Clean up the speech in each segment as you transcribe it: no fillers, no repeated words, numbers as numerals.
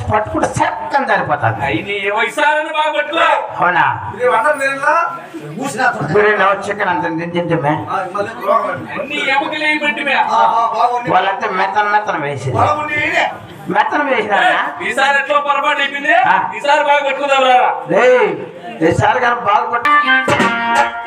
పట్టుకుంటే చక్కని సరిపోతుంది. అవునా చికెన్ అంత తింటే వాళ్ళంతా మెత్తన మెత్తన వేసి మెత్తన వేసినారా ఈసారి ఎట్లా పొరపాటు అయిపోయింది. ఈసారి బాగా పట్టుకుందాం ఈసారి కానీ బాగా పట్టు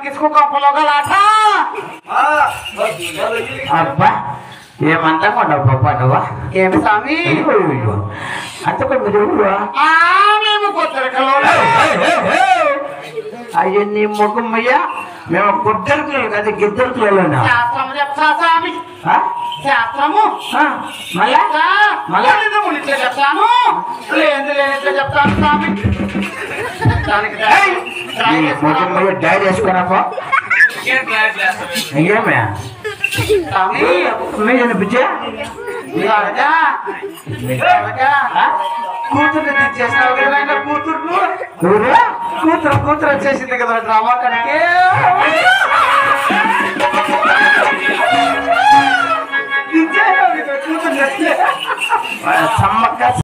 కిసుకు కొంపలోగలాట అబ్బా ఏమంతా కొండవు పప్ప నువ్వా ఏమి స్వామి అంత మీరు మేము కొత్తలో అయ్యో నీ ముఖమయ్యా మేము గుద్దరుకులు కదా గిద్దరుకులలోనా స్వామి శాస్త్రము మళ్ళా మళ్ళా ఇట్లా చెప్తాను లేదు లేనిట్లా చెప్తాను స్వామి డైరీ వేసుకున్నాపో ఇంకేమే మీరు పిచ్చా కూతురు చేసినావు కదా కూతురు కూతురు కూతురు వచ్చేసింది కదా డ్రామా కనుక సమ్మక్క